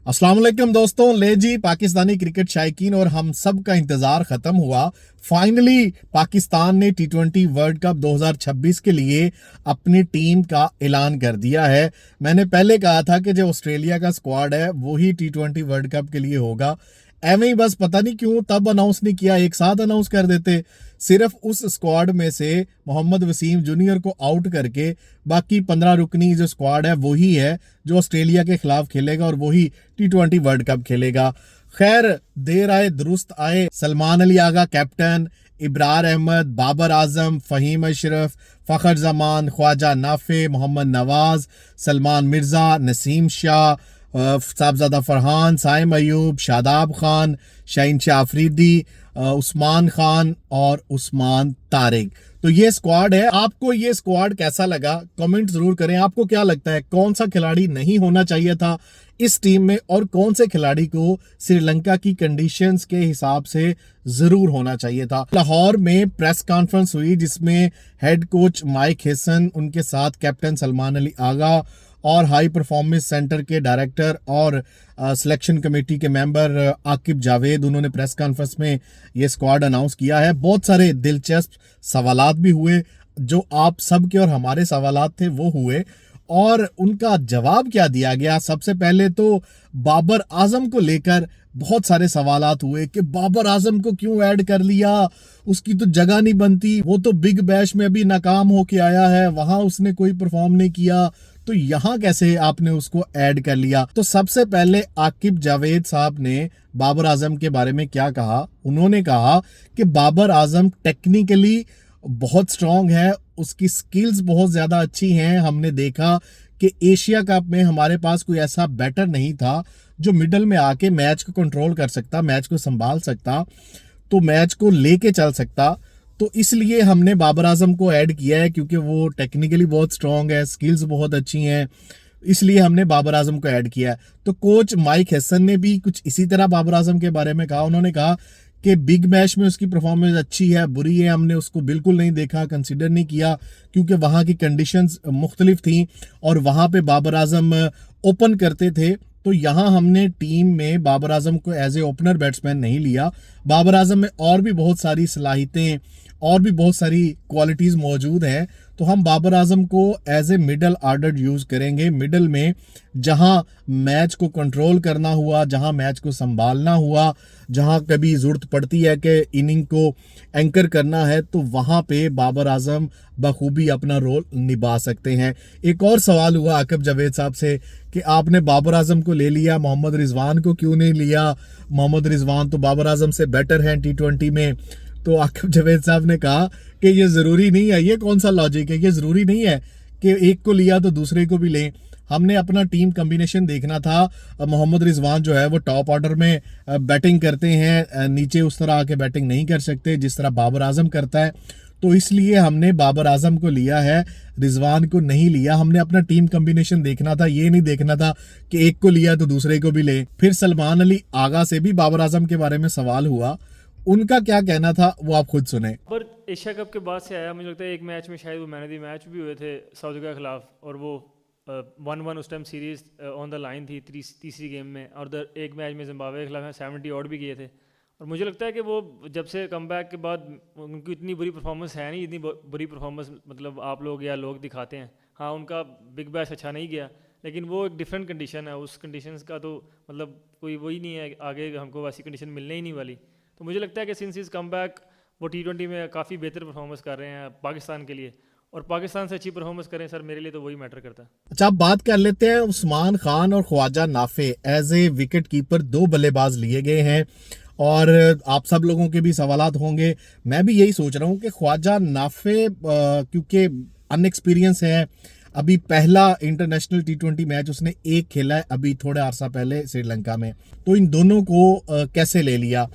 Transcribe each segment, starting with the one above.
अस्सलाम वालेकुम दोस्तों, ले जी पाकिस्तानी क्रिकेट शायकीन और हम सब का इंतजार खत्म हुआ। फाइनली पाकिस्तान ने टी20 वर्ल्ड कप 2026 के लिए अपनी टीम का ऐलान कर दिया है। मैंने पहले कहा था कि जो ऑस्ट्रेलिया का स्क्वाड है वो ही टी20 वर्ल्ड कप के लिए होगा। एवं ही बस पता नहीं क्यों तब अनाउंस नहीं किया, एक साथ अनाउंस कर देते। सिर्फ उस स्क्वाड में से मोहम्मद वसीम जूनियर को आउट करके बाकी 15 रुकनी जो स्क्वाड है वही है जो ऑस्ट्रेलिया के खिलाफ खेलेगा और वही टी20 वर्ल्ड कप खेलेगा। खैर, देर आए दुरुस्त आए। सलमान अली आगा कैप्टन, इब्रार अहमद, बाबर आजम, फहीम अशरफ, फ़खर जमान, ख्वाजा नाफे, मोहम्मद नवाज, सलमान मिर्जा, नसीम शाह, साहबजादा फरहान, साइम अयूब, शादाब खान, शाहीन शाह अफरीदी, उस्मान खान और उस्मान तारिक। तो ये स्क्वाड है। आपको ये स्क्वाड कैसा लगा कमेंट जरूर करें। आपको क्या लगता है कौन सा खिलाड़ी नहीं होना चाहिए था इस टीम में और कौन से खिलाड़ी को श्रीलंका की कंडीशंस के हिसाब से जरूर होना चाहिए था। लाहौर में प्रेस कॉन्फ्रेंस हुई जिसमें हेड कोच माइक हेसन, उनके साथ कैप्टन सलमान अली आगा और हाई परफॉर्मेंस सेंटर के डायरेक्टर और सिलेक्शन कमेटी के मेंबर आकिब जावेद, उन्होंने प्रेस कॉन्फ्रेंस में ये स्क्वाड अनाउंस किया है। बहुत सारे दिलचस्प सवालात भी हुए, जो आप सब के और हमारे सवालात थे वो हुए और उनका जवाब क्या दिया गया। सबसे पहले तो बाबर आजम को लेकर बहुत सारे सवालात हुए कि बाबर आजम को क्यों ऐड कर लिया, उसकी तो जगह नहीं बनती, वो तो बिग बैश में अभी नाकाम होके आया है, वहां उसने कोई परफॉर्म नहीं किया, तो यहां कैसे आपने उसको ऐड कर लिया। तो सबसे पहले आकिब जावेद साहब ने बाबर आजम के बारे में क्या कहा। उन्होंने कहा कि बाबर आजम टेक्निकली बहुत स्ट्रांग है, उसकी स्किल्स बहुत ज्यादा अच्छी हैं। हमने देखा कि एशिया कप में हमारे पास कोई ऐसा बैटर नहीं था जो मिडल में आके मैच को कंट्रोल कर सकता, मैच को संभाल सकता, तो मैच को लेके चल सकता। तो इसलिए हमने बाबर आजम को ऐड किया है क्योंकि वो टेक्निकली बहुत स्ट्रांग है, स्किल्स बहुत अच्छी हैं, इसलिए हमने बाबर आजम को ऐड किया है। तो कोच माइक हेसन ने भी कुछ इसी तरह बाबर आजम के बारे में कहा। उन्होंने कहा कि बिग मैच में उसकी परफॉर्मेंस अच्छी है, बुरी है, हमने उसको बिल्कुल नहीं देखा, कंसिडर नहीं किया क्योंकि वहाँ की कंडीशंस मुख्तलिफ थी और वहाँ पे बाबर आजम ओपन करते थे। तो यहाँ हमने टीम में बाबर आजम को एज ए ओपनर बैट्समैन नहीं लिया। बाबर आजम में और भी बहुत सारी सलाहियतें और भी बहुत सारी क्वालिटीज मौजूद हैं, तो हम बाबर आजम को as a middle order use करेंगे। मिडल में जहां मैच को कंट्रोल करना हुआ, जहां मैच को संभालना हुआ, जहां कभी जरूरत पड़ती है कि इनिंग को एंकर करना है, तो वहां पे बाबर आजम बखूबी अपना रोल निभा सकते हैं। एक और सवाल हुआ आकिब जावेद साहब से कि आपने बाबर आजम को ले लिया, मोहम्मद रिजवान को क्यों नहीं लिया, मोहम्मद रिजवान तो बाबर आजम से बेटर हैं टी20 में। तो आकिब जावेद साहब ने कहा कि ये जरूरी नहीं है, ये कौन सा लॉजिक है, ये जरूरी नहीं है कि एक को लिया तो दूसरे को भी लें। हमने अपना टीम कॉम्बिनेशन देखना था। मोहम्मद रिजवान जो है वो टॉप ऑर्डर में बैटिंग करते हैं, नीचे उस तरह आके बैटिंग नहीं कर सकते जिस तरह बाबर आजम करता है, तो इसलिए हमने बाबर आजम को लिया है, रिजवान को नहीं लिया। हमने अपना टीम कॉम्बिनेशन देखना था, ये नहीं देखना था कि एक को लिया तो दूसरे को भी ले। फिर सलमान अली आगा से भी बाबर आजम के बारे में सवाल हुआ, उनका क्या कहना था वो आप खुद सुने। पर एशिया कप के बाद से आया, मुझे लगता है एक मैच में शायद वो मैन ऑफ द मैच भी हुए थे साउथ अफ्रीका के खिलाफ, और वो 1-1 उस time series on the line थी तीसरी गेम में, और एक मैच में जिम्बाब्वे के खिलाफ 70 आउट भी किए थे। और मुझे लगता है कि वो जब से कमबैक के बाद उनकी इतनी बुरी परफॉर्मेंस है नहीं, इतनी बुरी परफॉर्मेंस मतलब आप लोग या लोग दिखाते हैं। हाँ, उनका बिग बैश अच्छा नहीं गया, लेकिन वो एक डिफरेंट कंडीशन है, उस कंडीशन का तो मतलब कोई वही नहीं है, आगे हमको वैसी कंडीशन मिलने ही नहीं वाली। तो मुझे लगता है कि सिंस इज कम बैक वो टी20 में काफ़ी बेहतर परफॉर्मेंस कर रहे हैं पाकिस्तान के लिए, और पाकिस्तान से अच्छी परफॉर्मेंस करें सर, मेरे लिए तो वही मैटर करता है। अच्छा, अब बात कर लेते हैं उस्मान खान और Khawaja Nafay. As a wicket keeper 2 बल्लेबाज लिए गए हैं और आप सब लोगों के भी सवालात होंगे। मैं भी यही सोच रहा हूँ कि ख्वाजा नाफे क्योंकि अनएक्सपीरियंस है, अभी पहला इंटरनेशनल टी20 मैच उसने एक खेला है अभी थोड़ा अरसा पहले श्रीलंका में, तो इन दोनों को कैसे ले लिया।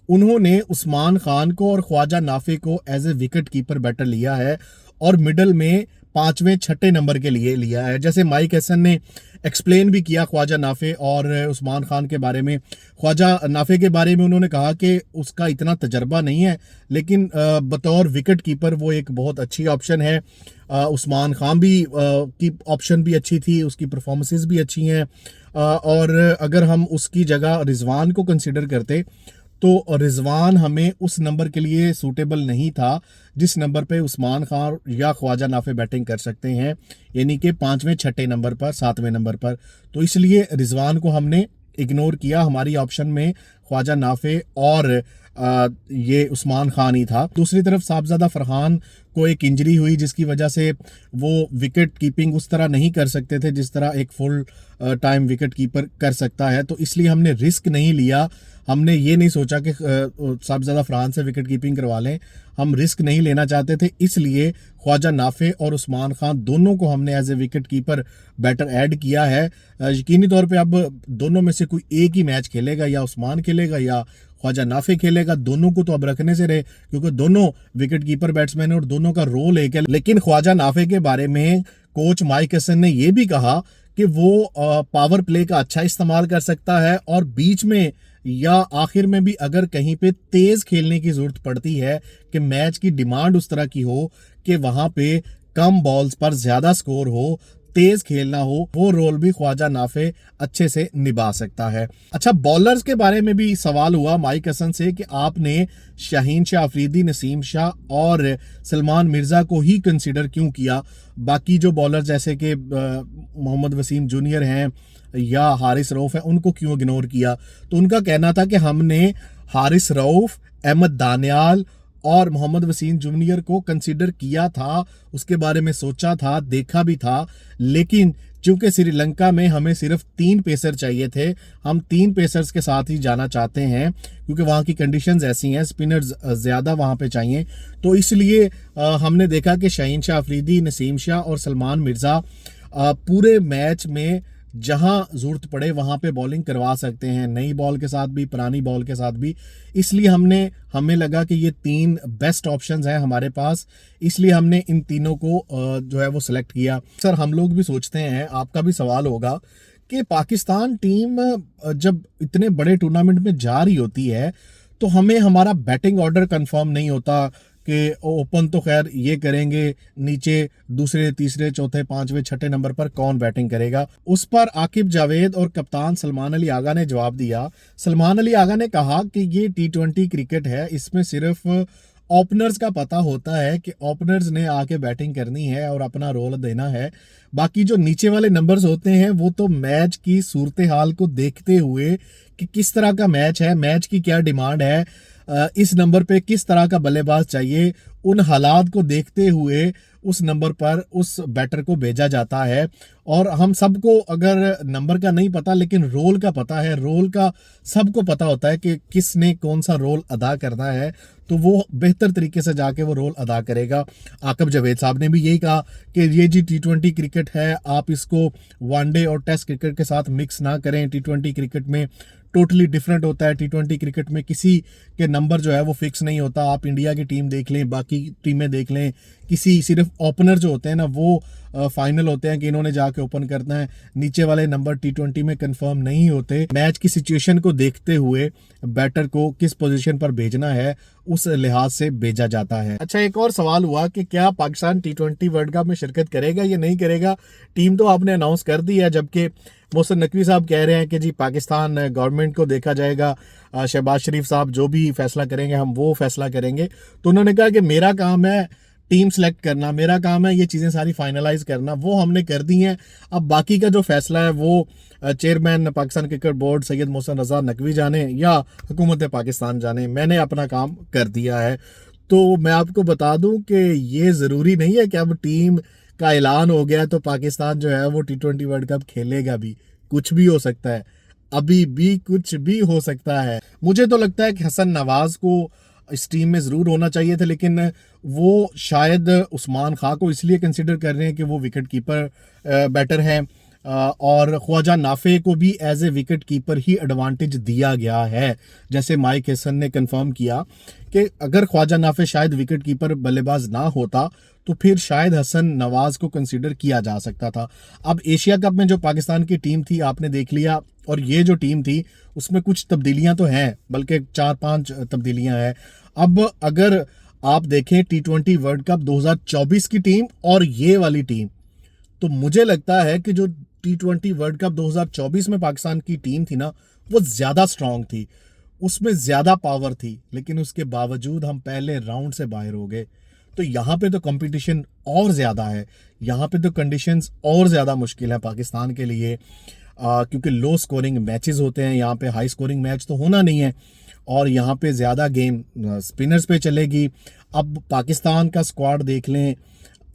उन्होंने उस्मान खान को और ख्वाजा नाफे को as a wicket keeper batter लिया है और मिडल में 5वें 6ठे नंबर के लिए लिया है। जैसे माइक हसन ने एक्सप्लेन भी किया ख्वाजा नाफे और उस्मान खान के बारे में। ख्वाजा नाफे के बारे में उन्होंने कहा कि उसका इतना तजर्बा नहीं है, लेकिन बतौर विकेट कीपर वो एक बहुत अच्छी ऑप्शन है। उस्मान खान भी की ऑप्शन भी अच्छी थी, उसकी परफॉर्मेंसेस भी अच्छी हैं। और अगर हम उसकी जगह रिजवान को कंसिडर करते तो रिजवान हमें उस नंबर के लिए सूटेबल नहीं था जिस नंबर पे उस्मान खान या ख्वाजा नाफे बैटिंग कर सकते हैं, यानी कि 5वें 6ठे नंबर पर, 7वें नंबर पर। तो इसलिए रिजवान को हमने इग्नोर किया। हमारी ऑप्शन में ख्वाजा नाफे और ये उस्मान खान ही था। दूसरी तरफ साहबजादा फरहान को एक इंजरी हुई जिसकी वजह से वो विकेट कीपिंग उस तरह नहीं कर सकते थे जिस तरह एक फुल टाइम विकेट कीपर कर सकता है। तो इसलिए हमने रिस्क नहीं लिया। हमने ये नहीं सोचा कि साहबजादा फरहान से विकेट कीपिंग करवा लें, हम रिस्क नहीं लेना चाहते थे। इसलिए ख्वाजा नाफे और उस्मान खान दोनों को हमने as a wicket keeper batter add किया है। यकीनी तौर पे अब दोनों में से कोई एक ही मैच खेलेगा, या उस्मान खेलेगा या ख्वाजा नाफे खेलेगा। दोनों को तो अब रखने से रहे क्योंकि दोनों विकेट कीपर बैट्समैन है और दोनों का रोल एक है। लेकिन ख्वाजा नाफे के बारे में कोच माइक हसन ने यह भी कहा कि वो पावर प्ले का अच्छा इस्तेमाल कर सकता है और बीच में या आखिर में भी अगर कहीं पे तेज खेलने की जरूरत पड़ती है कि मैच की डिमांड उस तरह की हो कि वहां पे कम बॉल्स पर ज्यादा स्कोर हो, तेज खेलना हो, वो रोल भी ख्वाजा नाफे अच्छे से निभा सकता है। अच्छा, बॉलर्स के बारे में भी सवाल हुआ माइक हसन से कि आपने शाहीन शाह अफरीदी, नसीम शाह और सलमान मिर्जा को ही कंसिडर क्यों किया, बाकी जो बॉलर जैसे कि मोहम्मद वसीम जूनियर हैं या हारिस रऊफ है उनको क्यों इग्नोर किया। तो उनका कहना था कि हमने हारिस रऊफ, अहमद दानियाल और मोहम्मद वसीम जूनियर को कंसीडर किया था, उसके बारे में सोचा था, देखा भी था, लेकिन चूंकि श्रीलंका में हमें सिर्फ 3 पेसर चाहिए थे, हम 3 पेसर्स के साथ ही जाना चाहते हैं क्योंकि वहाँ की कंडीशंस ऐसी हैं, स्पिनर्स ज़्यादा वहाँ पे चाहिए। तो इसलिए हमने देखा कि शाहीन शाह अफरीदी, नसीम शाह और सलमान मिर्ज़ा पूरे मैच में जहां जरूरत पड़े वहां पे बॉलिंग करवा सकते हैं, नई बॉल के साथ भी, पुरानी बॉल के साथ भी। इसलिए हमें लगा कि ये 3 बेस्ट ऑप्शंस हैं हमारे पास, इसलिए हमने इन तीनों को जो है वो सिलेक्ट किया। सर, हम लोग भी सोचते हैं, आपका भी सवाल होगा कि पाकिस्तान टीम जब इतने बड़े टूर्नामेंट में जा रही होती है तो हमें हमारा बैटिंग ऑर्डर कंफर्म नहीं होता कि ओपन तो खैर ये करेंगे, नीचे दूसरे, तीसरे, चौथे, 5वें, 6ठे नंबर पर कौन बैटिंग करेगा। उस पर आकिब जावेद और कप्तान सलमान अली आगा ने जवाब दिया। सलमान अली आगा ने कहा कि ये T20 क्रिकेट है, इसमें सिर्फ ओपनर्स का पता होता है कि ओपनर्स ने आके बैटिंग करनी है और अपना रोल देना है। बाकी जो नीचे वाले नंबर्स होते हैं वो तो मैच की सूरत हाल को देखते हुए कि किस तरह का मैच है, मैच की क्या डिमांड है, इस नंबर पे किस तरह का बल्लेबाज चाहिए, उन हालात को देखते हुए उस नंबर पर उस बैटर को भेजा जाता है। और हम सबको अगर नंबर का नहीं पता लेकिन रोल का पता है, रोल का सबको पता होता है कि किसने कौन सा रोल अदा करना है, तो वो बेहतर तरीके से जाके वो रोल अदा करेगा। आकिब जावेद साहब ने भी यही कहा कि ये जी T20 क्रिकेट है, आप इसको वनडे और टेस्ट क्रिकेट के साथ मिक्स ना करें। T20 क्रिकेट में टोटली डिफरेंट होता है। T20 क्रिकेट में किसी के नंबर जो है वो फिक्स नहीं होता। आप इंडिया की टीम देख लें, बाकी टीमें देख लें, किसी सिर्फ ओपनर जो होते हैं ना वो फाइनल होते हैं कि इन्होंने जाके ओपन करना है, नीचे वाले नंबर T20 में कंफर्म नहीं होते। मैच की सिचुएशन को देखते हुए बैटर को किस पोजीशन पर भेजना है उस लिहाज से भेजा जाता है। अच्छा, एक और सवाल हुआ कि क्या पाकिस्तान T20 वर्ल्ड कप में शिरकत करेगा या नहीं करेगा। टीम तो आपने अनाउंस कर दी है, जबकि मोहसिन नकवी साहब कह रहे हैं कि जी पाकिस्तान गवर्नमेंट को देखा जाएगा, शहबाज शरीफ साहब जो भी फैसला करेंगे हम वो फैसला करेंगे। तो उन्होंने कहा कि मेरा काम है टीम सेलेक्ट करना, मेरा काम है ये चीज़ें सारी फाइनलाइज करना, वो हमने कर दी हैं। अब बाकी का जो फैसला है वो chairman Pakistan cricket board Syed Mohsin Raza Naqvi जाने या हुकूमत पाकिस्तान जाने, मैंने अपना काम कर दिया है। तो मैं आपको बता दूं कि ये ज़रूरी नहीं है कि अब टीम का ऐलान हो गया तो पाकिस्तान जो है वो T20 वर्ल्ड कप खेलेगा भी, कुछ भी हो सकता है, अभी भी कुछ भी हो सकता है। मुझे तो लगता है कि हसन नवाज को इस टीम में ज़रूर होना चाहिए था, लेकिन वो शायद उस्मान खां को इसलिए कंसिडर कर रहे हैं कि वो विकेट कीपर बैटर हैं। और ख्वाजा नाफे को भी एज ए विकेट कीपर ही एडवांटेज दिया गया है। जैसे माइक हेसन ने कंफर्म किया कि अगर ख्वाजा नाफे शायद विकेट कीपर बल्लेबाज ना होता तो फिर शायद हसन नवाज को कंसीडर किया जा सकता था। अब एशिया कप में जो पाकिस्तान की टीम थी आपने देख लिया, और ये जो टीम थी उसमें कुछ तब्दीलियां तो हैं, बल्कि 4-5 तब्दीलियां हैं। अब अगर आप देखें T20 वर्ल्ड कप 2024 की टीम और ये वाली टीम, तो मुझे लगता है कि जो T20 वर्ल्ड कप 2024 में पाकिस्तान की टीम थी ना, वो ज़्यादा स्ट्रांग थी, उसमें ज़्यादा पावर थी, लेकिन उसके बावजूद हम पहले राउंड से बाहर हो गए। तो यहाँ पे तो कंपटीशन और ज़्यादा है, यहाँ पे तो कंडीशंस और ज़्यादा मुश्किल है पाकिस्तान के लिए, क्योंकि लो स्कोरिंग मैचेस होते हैं, यहाँ पे हाई स्कोरिंग मैच तो होना नहीं है, और यहाँ पे ज़्यादा गेम स्पिनर्स पे चलेगी। अब पाकिस्तान का स्क्वाड देख लें,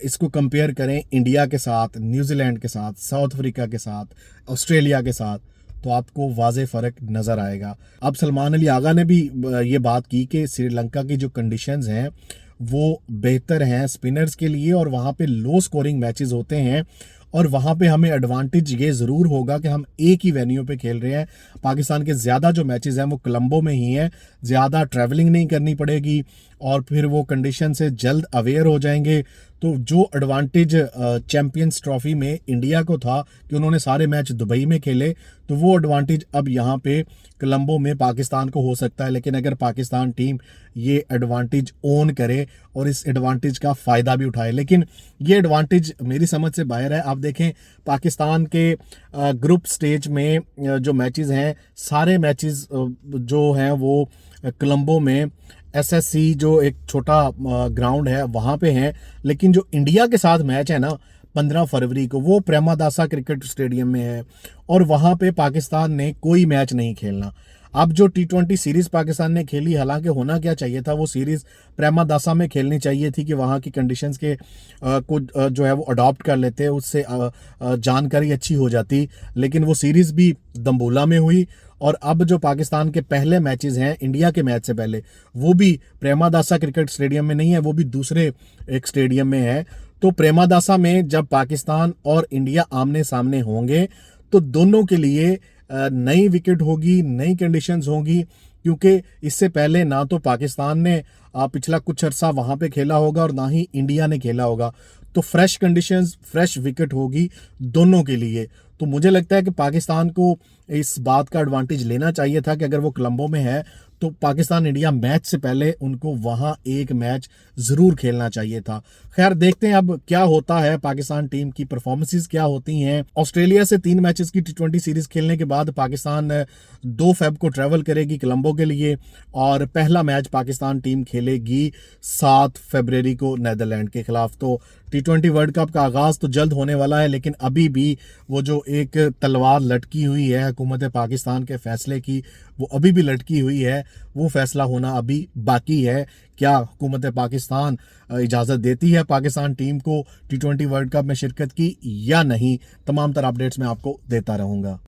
इसको कंपेयर करें इंडिया के साथ, न्यूजीलैंड के साथ, साउथ अफ्रीका के साथ, ऑस्ट्रेलिया के साथ, तो आपको वाज़े फ़र्क नज़र आएगा। अब सलमान अली आगा ने भी ये बात की कि श्रीलंका की जो कंडीशंस हैं वो बेहतर हैं स्पिनर्स के लिए, और वहाँ पे लो स्कोरिंग मैचेस होते हैं, और वहाँ पे हमें एडवांटेज ये ज़रूर होगा कि हम एक ही वेन्यू पे खेल रहे हैं। पाकिस्तान के ज़्यादा जो मैचेस हैं वो कोलंबो में ही हैं, ज़्यादा ट्रैवलिंग नहीं करनी पड़ेगी, और फिर वो कंडीशन से जल्द अवेयर हो जाएंगे। तो जो एडवांटेज चैंपियंस ट्रॉफी में इंडिया को था कि उन्होंने सारे मैच दुबई में खेले, तो वो एडवांटेज अब यहाँ पे कोलंबो में पाकिस्तान को हो सकता है। लेकिन अगर पाकिस्तान टीम ये एडवांटेज ओन करे और इस एडवांटेज का फ़ायदा भी उठाए, लेकिन ये एडवांटेज मेरी समझ से बाहर है। आप देखें पाकिस्तान के ग्रुप स्टेज में जो मैचेस हैं, सारे मैचेस जो हैं वो कोलंबो में SSC जो एक छोटा ग्राउंड है वहाँ पे हैं, लेकिन जो इंडिया के साथ मैच है ना 15 फरवरी को, वो प्रेमादासा क्रिकेट स्टेडियम में है, और वहाँ पे पाकिस्तान ने कोई मैच नहीं खेलना। अब जो T20 सीरीज़ पाकिस्तान ने खेली, हालांकि होना क्या चाहिए था, वो सीरीज़ प्रेमादासा में खेलनी चाहिए थी कि वहाँ की कंडीशंस के को जो है वो अडॉप्ट कर लेते, उससे जानकारी अच्छी हो जाती, लेकिन वो सीरीज़ भी दम्बोला में हुई। और अब जो पाकिस्तान के पहले मैचेस हैं इंडिया के मैच से पहले, वो भी प्रेमादासा क्रिकेट स्टेडियम में नहीं है, वो भी दूसरे एक स्टेडियम में है। तो प्रेमादासा में जब पाकिस्तान और इंडिया आमने सामने होंगे तो दोनों के लिए नई विकेट होगी, नई कंडीशंस होंगी, क्योंकि इससे पहले ना तो पाकिस्तान ने पिछला कुछ अर्सा वहाँ पे खेला होगा और ना ही इंडिया ने खेला होगा। तो फ्रेश कंडीशंस, फ्रेश विकेट होगी दोनों के लिए। तो मुझे लगता है कि पाकिस्तान को इस बात का एडवांटेज लेना चाहिए था कि अगर वो कोलंबो में है तो पाकिस्तान इंडिया मैच से पहले उनको वहां एक मैच जरूर खेलना चाहिए था। खैर देखते हैं अब क्या होता है, पाकिस्तान टीम की परफॉर्मेंसेस क्या होती हैं। ऑस्ट्रेलिया से 3 मैचेस की T20 सीरीज खेलने के बाद पाकिस्तान 2 फेब को ट्रैवल करेगी कोलंबो के लिए, और पहला मैच पाकिस्तान टीम खेलेगी 7 फरवरी को नीदरलैंड के खिलाफ। तो T20 वर्ल्ड कप का आगाज तो जल्द होने वाला है, लेकिन अभी भी वो जो एक तलवार लटकी हुई है हुकूमत पाकिस्तान के फैसले की, वो अभी भी लटकी हुई है, वो फैसला होना अभी बाकी है। क्या हुकूमत पाकिस्तान इजाज़त देती है पाकिस्तान टीम को T20 वर्ल्ड कप में शिरकत की या नहीं? तमाम तरह अपडेट्स मैं आपको देता रहूँगा।